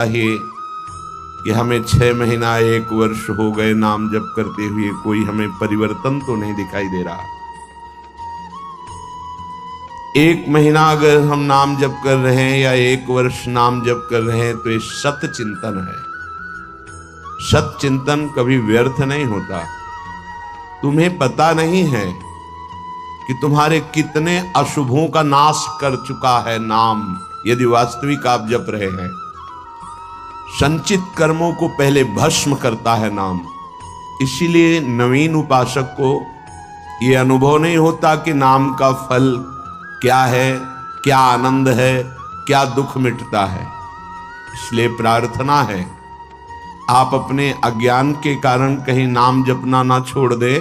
चाहिए कि हमें 6 महीना 1 वर्ष हो गए नाम जप करते हुए, कोई हमें परिवर्तन तो नहीं दिखाई दे रहा। 1 महीना अगर हम नाम जप कर रहे हैं या 1 वर्ष नाम जप कर रहे हैं तो ये सत्य चिंतन है। सत्य चिंतन कभी व्यर्थ नहीं होता। तुम्हें पता नहीं है कि तुम्हारे कितने अशुभों का नाश कर चुका है नाम, यदि वास्तविक आप जप रहे हैं। संचित कर्मों को पहले भस्म करता है नाम। इसीलिए नवीन उपासक को यह अनुभव नहीं होता कि नाम का फल क्या है, क्या आनंद है, क्या दुख मिटता है। इसलिए प्रार्थना है आप अपने अज्ञान के कारण कहीं नाम जपना ना छोड़ दे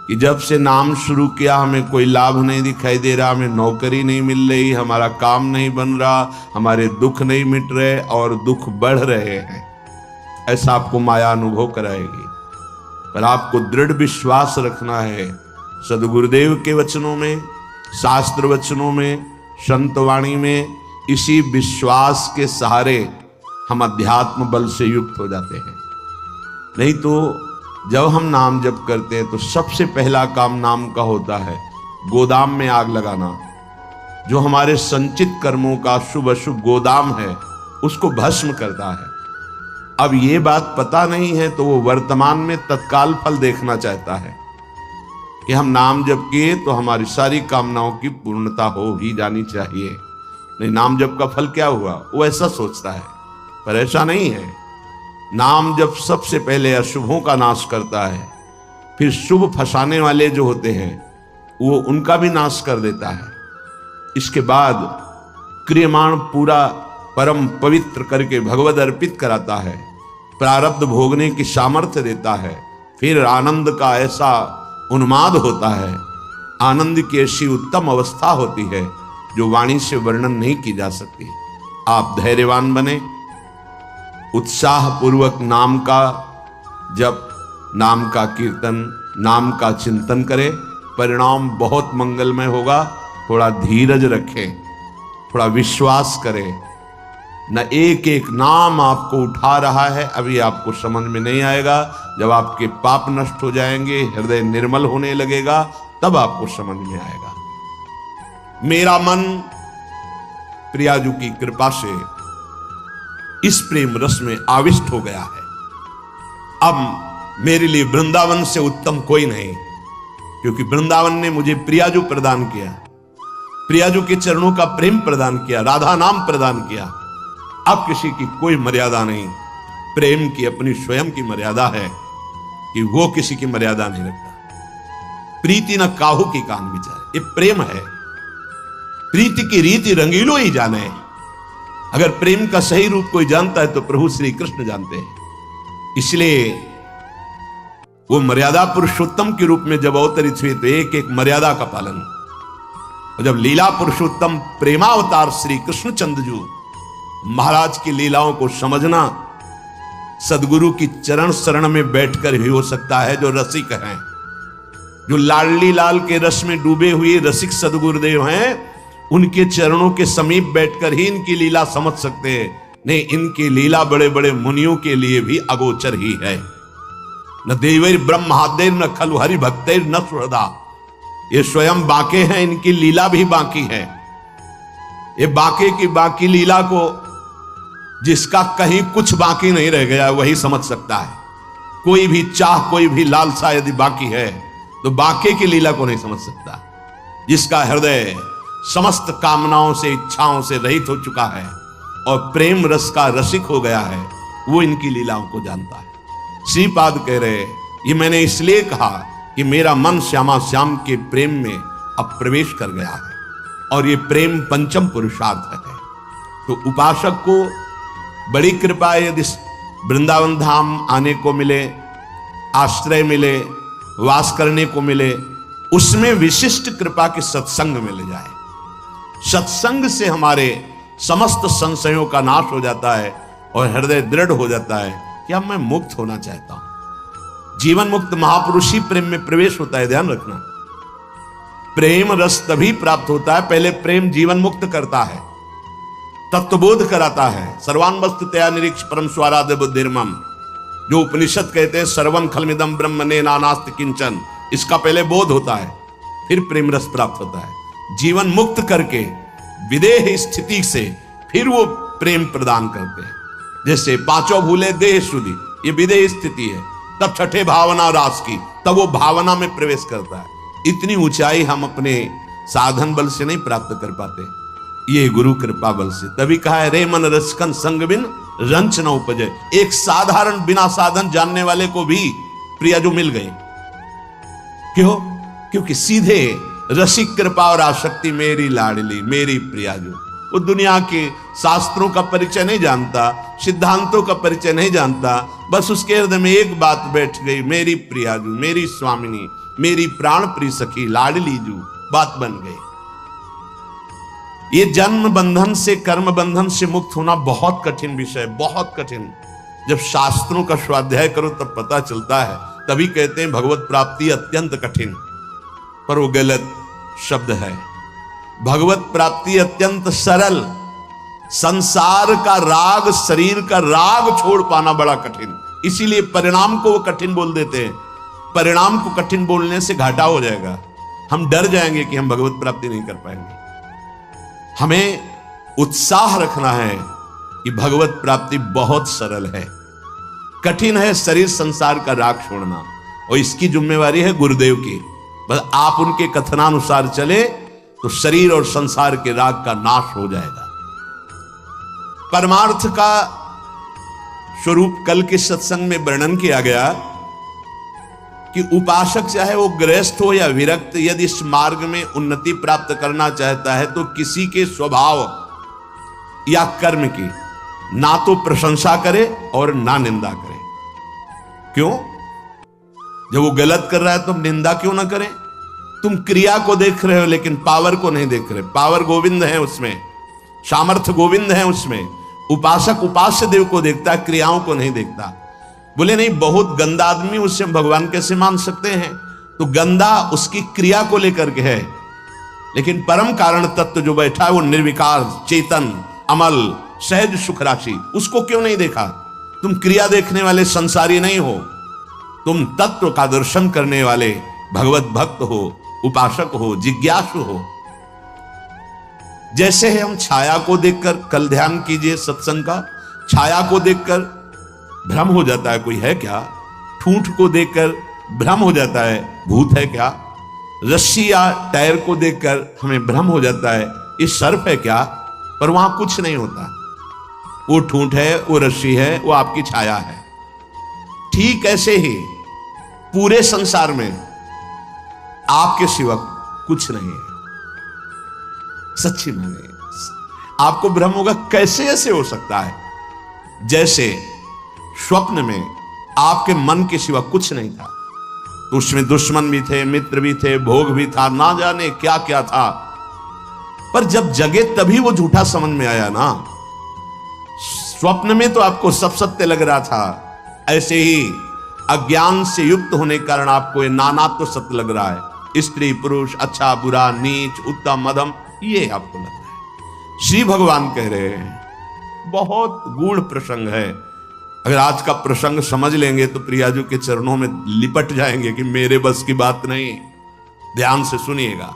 कि जब से नाम शुरू किया हमें कोई लाभ नहीं दिखाई दे रहा, हमें नौकरी नहीं मिल रही, हमारा काम नहीं बन रहा, हमारे दुख नहीं मिट रहे और दुख बढ़ रहे हैं। ऐसा आपको माया अनुभव कराएगी। पर आपको दृढ़ विश्वास रखना है सद्गुरुदेव के वचनों में, शास्त्र वचनों में, संतवाणी में। इसी विश्वास के सहारे हम अध्यात्म बल से युक्त हो जाते हैं। नहीं तो जब हम नाम जप करते हैं तो सबसे पहला काम नाम का होता है गोदाम में आग लगाना। जो हमारे संचित कर्मों का शुभ अशुभ गोदाम है उसको भस्म करता है। अब ये बात पता नहीं है तो वो वर्तमान में तत्काल फल देखना चाहता है कि हम नाम जप किए तो हमारी सारी कामनाओं की पूर्णता हो ही जानी चाहिए। नहीं, नाम जप का फल क्या हुआ, वो ऐसा सोचता है। पर ऐसा नहीं है। नाम जप सबसे पहले अशुभों का नाश करता है, फिर शुभ फंसाने वाले जो होते हैं वो उनका भी नाश कर देता है। इसके बाद क्रियमाण पूरा परम पवित्र करके भगवद अर्पित कराता है, प्रारब्ध भोगने की सामर्थ्य देता है। फिर आनंद का ऐसा उन्माद होता है, आनंद की ऐसी उत्तम अवस्था होती है जो वाणी से वर्णन नहीं की जा सकती। आप धैर्यवान बने, उत्साह पूर्वक नाम का जप, नाम का कीर्तन, नाम का चिंतन करें। परिणाम बहुत मंगलमय होगा। थोड़ा धीरज रखें, थोड़ा विश्वास करें। न एक एक नाम आपको उठा रहा है, अभी आपको समझ में नहीं आएगा। जब आपके पाप नष्ट हो जाएंगे, हृदय निर्मल होने लगेगा, तब आपको समझ में आएगा। मेरा मन प्रियाजू की कृपा से इस प्रेम रस में आविष्ट हो गया है। अब मेरे लिए वृंदावन से उत्तम कोई नहीं, क्योंकि वृंदावन ने मुझे प्रियाजू प्रदान किया, प्रियाजू के चरणों का प्रेम प्रदान किया, राधा नाम प्रदान किया। अब किसी की कोई मर्यादा नहीं। प्रेम की अपनी स्वयं की मर्यादा है कि वो किसी की मर्यादा नहीं रखता। प्रीति न काहू की कान विचार, ये प्रेम है। प्रीति की रीति रंगीलो ही जाने। अगर प्रेम का सही रूप कोई जानता है तो प्रभु श्री कृष्ण जानते हैं। इसलिए वो मर्यादा पुरुषोत्तम के रूप में जब अवतरित हुए तो एक एक मर्यादा का पालन। और जब लीला पुरुषोत्तम प्रेमावतार श्री कृष्णचंद्र जी महाराज की लीलाओं को समझना सदगुरु की चरण शरण में बैठकर ही हो सकता है। जो रसिक हैं, जो लाडली लाल के रस में डूबे हुए रसिक सदगुरुदेव हैं, उनके चरणों के समीप बैठकर ही इनकी लीला समझ सकते हैं। नहीं, इनकी लीला बड़े बड़े मुनियों के लिए भी अगोचर ही है। न देवैर ब्रह्मादेर न खलु हरि भक्तैर न सुहृदा। ये स्वयं बाके हैं, इनकी लीला भी बाकी है। ये बाके की बाकी लीला को जिसका कहीं कुछ बाकी नहीं रह गया वही समझ सकता है। कोई भी चाह, कोई भी लालसा यदि बाकी है तो बाके की लीला को नहीं समझ सकता। जिसका हृदय समस्त कामनाओं से, इच्छाओं से रहित हो चुका है और प्रेम रस का रसिक हो गया है, वो इनकी लीलाओं को जानता है। श्रीपाद कह रहे, ये मैंने इसलिए कहा कि मेरा मन श्यामा श्याम के प्रेम में अब प्रवेश कर गया है और ये प्रेम पंचम पुरुषार्थ है। तो उपासक को बड़ी कृपा है यदि वृंदावन धाम आने को मिले, आश्रय मिले, वास करने को मिले, उसमें विशिष्ट कृपा के सत्संग मिल जाए। सत्संग से हमारे समस्त संशयों का नाश हो जाता है और हृदय दृढ़ हो जाता है कि अब मैं मुक्त होना चाहता हूं। जीवन मुक्त महापुरुष ही प्रेम में प्रवेश होता है, ध्यान रखना। प्रेम रस तभी प्राप्त होता है, पहले प्रेम जीवन मुक्त करता है। तत्वबोध कराता है। सर्वान वस्तु तया निरीक्ष परम स्वाराध्य बुद्धिर्मम, जो उपनिषद कहते हैं सर्वम खलमिदम ब्रह्मणे नानास्ति किंचन, इसका पहले बोध होता है, फिर प्रेम रस प्राप्त होता है। जीवन मुक्त करके विदेह स्थिति से फिर वो प्रेम प्रदान करते हैं। जैसे पांचों भूले देह शुद्धि, ये विदेह स्थिति है, तब छठे भावना रास की, तब वो भावना में प्रवेश करता है। इतनी ऊंचाई हम अपने साधन बल से नहीं प्राप्त कर पाते, ये गुरु कृपा बल से। तभी कहा है रे मन रसकन संग बिन रंच न उपजे। एक साधारण बिना साधन जानने वाले को भी प्रिया जो मिल गए। क्यों? क्योंकि सीधे रसिक कृपा और आसक्ति मेरी लाडली मेरी प्रियाजू। वो दुनिया के शास्त्रों का परिचय नहीं जानता, सिद्धांतों का परिचय नहीं जानता, बस उसके हृदय में एक बात बैठ गई, मेरी प्रियाजू, मेरी स्वामिनी, मेरी प्राण प्रिय सखी लाडली जू, बात बन गई। ये जन्म बंधन से कर्म बंधन से मुक्त होना बहुत कठिन विषय, बहुत कठिन। जब शास्त्रों का स्वाध्याय करो तब पता चलता है। तभी कहते हैं भगवत प्राप्ति अत्यंत कठिन, पर वो गलत शब्द है। भगवत प्राप्ति अत्यंत सरल। संसार का राग, शरीर का राग छोड़ पाना बड़ा कठिन। इसीलिए परिणाम को वो कठिन बोल देते हैं। परिणाम को कठिन बोलने से घाटा हो जाएगा, हम डर जाएंगे कि हम भगवत प्राप्ति नहीं कर पाएंगे। हमें उत्साह रखना है कि भगवत प्राप्ति बहुत सरल है। कठिन है शरीर संसार का राग छोड़ना, और इसकी जिम्मेवारी है गुरुदेव की। बस आप उनके कथनानुसार चले तो शरीर और संसार के राग का नाश हो जाएगा। परमार्थ का स्वरूप कल के सत्संग में वर्णन किया गया कि उपासक चाहे वो गृहस्थ हो या विरक्त, यदि इस मार्ग में उन्नति प्राप्त करना चाहता है तो किसी के स्वभाव या कर्म की ना तो प्रशंसा करे और ना निंदा करे। क्यों? जब वो गलत कर रहा है तो निंदा क्यों ना करें? तुम क्रिया को देख रहे हो लेकिन पावर को नहीं देख रहे। पावर गोविंद है उसमें, सामर्थ्य गोविंद है उसमें। उपासक उपास्य देव को देखता है, क्रियाओं को नहीं देखता। बोले नहीं, बहुत गंदा आदमी, उससे हम भगवान कैसे मान सकते हैं? तो गंदा उसकी क्रिया को लेकर के है, लेकिन परम कारण तत्व जो बैठा है वो निर्विकार, चेतन, अमल, सहज सुख राशि, उसको क्यों नहीं देखा? तुम क्रिया देखने वाले संसारी नहीं हो, तुम तत्व का दर्शन करने वाले भगवत भक्त हो, उपासक हो, जिज्ञासु हो। जैसे है हम छाया को देखकर, कल ध्यान कीजिए सत्संग का, छाया को देखकर भ्रम हो जाता है कोई है क्या, ठूंठ को देखकर भ्रम हो जाता है भूत है क्या, रस्सी या टायर को देखकर हमें भ्रम हो जाता है ये सर्प है क्या, पर वहां कुछ नहीं होता। वो ठूंठ है, वो रस्सी है, वो आपकी छाया है। ठीक ऐसे ही पूरे संसार में आपके सिवा कुछ नहीं है। सच्ची माने आपको भ्रम होगा, कैसे ऐसे हो सकता है? जैसे स्वप्न में आपके मन के सिवा कुछ नहीं था, तो उसमें दुश्मन भी थे, मित्र भी थे, भोग भी था, ना जाने क्या क्या था, पर जब जगे तभी वो झूठा समझ में आया ना। स्वप्न में तो आपको सब सत्य लग रहा था, ऐसे ही अज्ञान से युक्त होने के कारण आपको ये नानात्व सत्य लग रहा है। स्त्री पुरुष, अच्छा बुरा, नीच उत्तम मध्यम, ये आपको लग रहा है। श्री भगवान कह रहे हैं बहुत गूढ़ प्रसंग है। अगर आज का प्रसंग समझ लेंगे तो प्रियाजू के चरणों में लिपट जाएंगे कि मेरे बस की बात नहीं। ध्यान से सुनिएगा।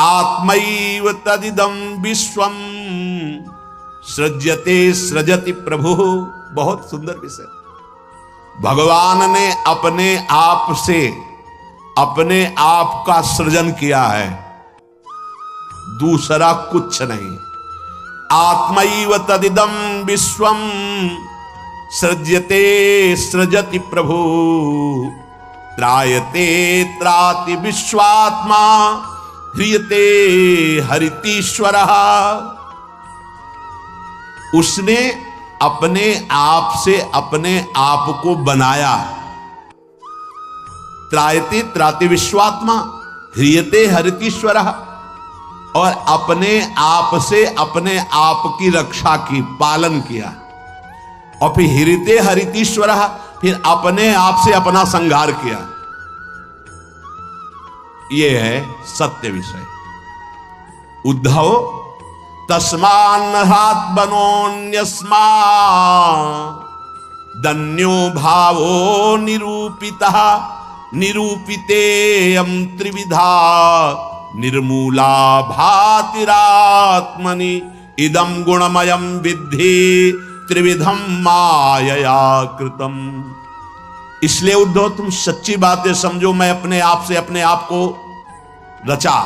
आत्मैव तदिदं विश्वम सृज्यते सृजति प्रभु। बहुत सुंदर विषय। भगवान ने अपने आप से अपने आप का सृजन किया है, दूसरा कुछ नहीं। आत्मैव तदिदं विश्वम सृज्यते सृजति प्रभु त्रायते त्राति विश्वात्मा ह्रियते हरितीश्वरः। उसने अपने आप से अपने आप को बनाया। त्रायते त्राति विश्वात्मा ह्रियते हरितीश्वरः, और अपने आप से अपने आप की रक्षा की, पालन किया। और फिर ह्रियते हरितीश्वरः, फिर अपने आप से अपना संहार किया। यह है सत्य विषय। उद्धव तस्मान्नहात् बनोन्यस्मा दन्यो भावो निरूपितः निरूपितेयं त्रिविधा निर्मूला भातिरात्मनि इदं गुणमयं विद्धि त्रिविधम मायया कृतम। इसलिए उद्धव तुम सच्ची बातें समझो, मैं अपने आप से अपने आप को रचा,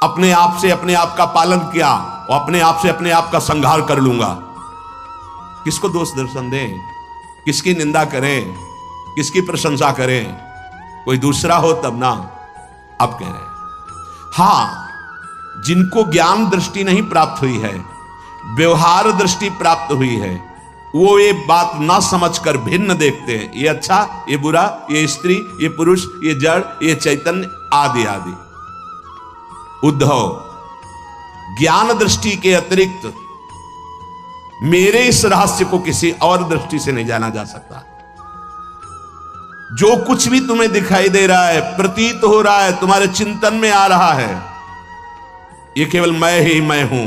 अपने आप से अपने आप का पालन किया और अपने आप से अपने आप का संहार कर लूंगा। किसको दोष दर्शन दें, किसकी निंदा करें, किसकी प्रशंसा करें? कोई दूसरा हो तब ना। अब कह रहे हां, जिनको ज्ञान दृष्टि नहीं प्राप्त हुई है, व्यवहार दृष्टि प्राप्त हुई है, वो ये बात ना समझकर भिन्न देखते हैं, ये अच्छा, ये बुरा, ये स्त्री, ये पुरुष, ये जड़, ये चैतन्य, आदि आदि। उद्धव, ज्ञान दृष्टि के अतिरिक्त मेरे इस रहस्य को किसी और दृष्टि से नहीं जाना जा सकता। जो कुछ भी तुम्हें दिखाई दे रहा है, प्रतीत हो रहा है, तुम्हारे चिंतन में आ रहा है, ये केवल मैं ही मैं हूं।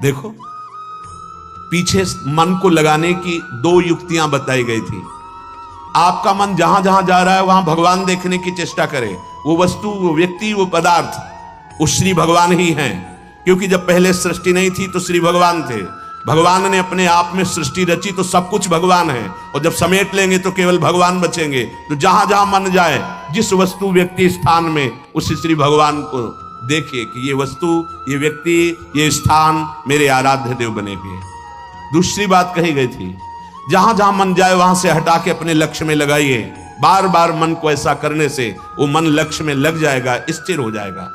देखो, पीछे मन को लगाने की दो युक्तियां बताई गई थी। आपका मन जहां जहां जा रहा है वहां भगवान देखने की चेष्टा करे। वो वस्तु, वो व्यक्ति, वो पदार्थ, वो श्री भगवान ही हैं। क्योंकि जब पहले सृष्टि नहीं थी तो श्री भगवान थे। भगवान ने अपने आप में सृष्टि रची तो सब कुछ भगवान है, और जब समेट लेंगे तो केवल भगवान बचेंगे। तो जहां जहां मन जाए, जिस वस्तु, व्यक्ति, स्थान में, उस श्री भगवान को देखिए कि ये वस्तु, ये व्यक्ति, ये स्थान मेरे आराध्य देव बने हुए। दूसरी बात कही गई थी, जहां जहां मन जाए वहां से हटा के अपने लक्ष्य में लगाइए। बार बार मन को ऐसा करने से वो मन लक्ष्य में लग जाएगा, स्थिर हो जाएगा।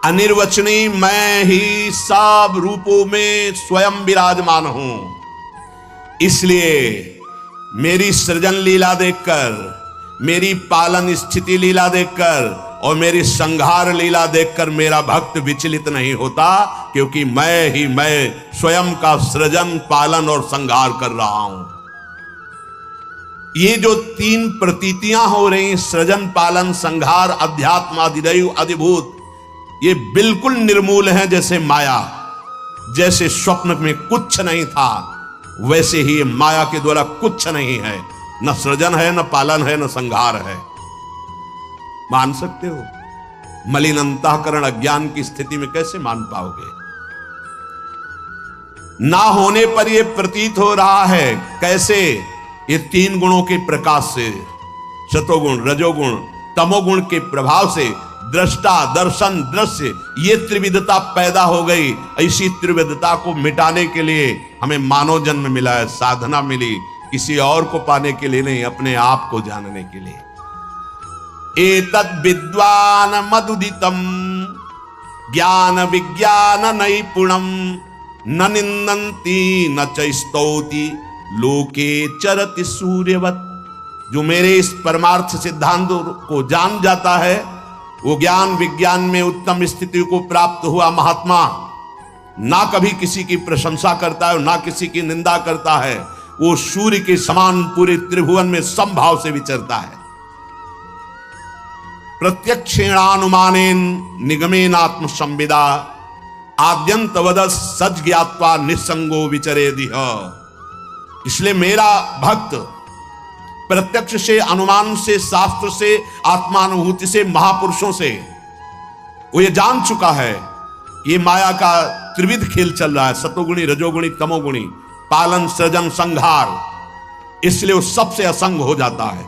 अनिर्वचनीय मैं ही सब रूपों में स्वयं विराजमान हूं। इसलिए मेरी सृजन लीला देखकर, मेरी पालन स्थिति लीला देखकर और मेरी संहार लीला देखकर मेरा भक्त विचलित नहीं होता, क्योंकि मैं ही मैं स्वयं का सृजन, पालन और संहार कर रहा हूं। ये जो तीन प्रतीतियां हो रही, सृजन, पालन, संहार, अध्यात्म, अधिदैव, अधिभूत, ये बिल्कुल निर्मूल हैं। जैसे माया, जैसे स्वप्न में कुछ नहीं था, वैसे ही माया के द्वारा कुछ नहीं है। न सृजन है, न पालन है, न संहार है। मान सकते हो? मलिन अंतःकरण अज्ञान की स्थिति में कैसे मान पाओगे? ना होने पर यह प्रतीत हो रहा है। कैसे? ये तीन गुणों के प्रकाश से, सतोगुण, रजोगुण, तमोगुण के प्रभाव से दृष्टा, दर्शन, दृश्य, ये त्रिविधता पैदा हो गई। ऐसी त्रिविधता को मिटाने के लिए हमें मानव जन्म मिला है, साधना मिली, किसी और को पाने के लिए नहीं, अपने आप को जानने के लिए। एतद् विद्वान मदुदितम ज्ञान विज्ञान नैपुणम न निन्दन्ति न च स्तौति लोके चरति सूर्यवत्। जो मेरे इस परमार्थ सिद्धांत को जान जाता है, वो ज्ञान विज्ञान में उत्तम स्थिति को प्राप्त हुआ महात्मा ना कभी किसी की प्रशंसा करता है, ना किसी की निंदा करता है। वो सूर्य के समान पूरे त्रिभुवन में समभाव से विचरता है। प्रत्यक्षेणानुमानेन निगमेनात्म संविदा आद्यंतवद सच ज्ञात्वा निस्संगो विचरेदिह। इसलिए मेरा भक्त प्रत्यक्ष से, अनुमान से, शास्त्र से, आत्मानुभूति से, महापुरुषों से वो ये जान चुका है ये माया का त्रिविध खेल चल रहा है, सतोगुणी, रजोगुणी, तमोगुणी, पालन, सृजन, संहार। इसलिए वो सबसे असंग हो जाता है।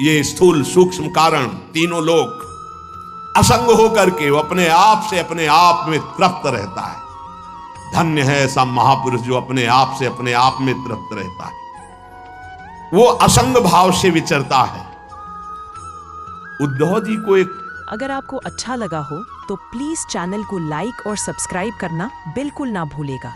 ये स्थूल सूक्ष्म कारण तीनों लोग असंग होकर के वो अपने आप से अपने आप में तृप्त रहता है। धन्य है ऐसा महापुरुष जो अपने आप से अपने आप में तृप्त रहता है, वो असंग भाव से विचरता है। उद्धव जी को एक, अगर आपको अच्छा लगा हो तो प्लीज चैनल को लाइक और सब्सक्राइब करना बिल्कुल ना भूलेगा।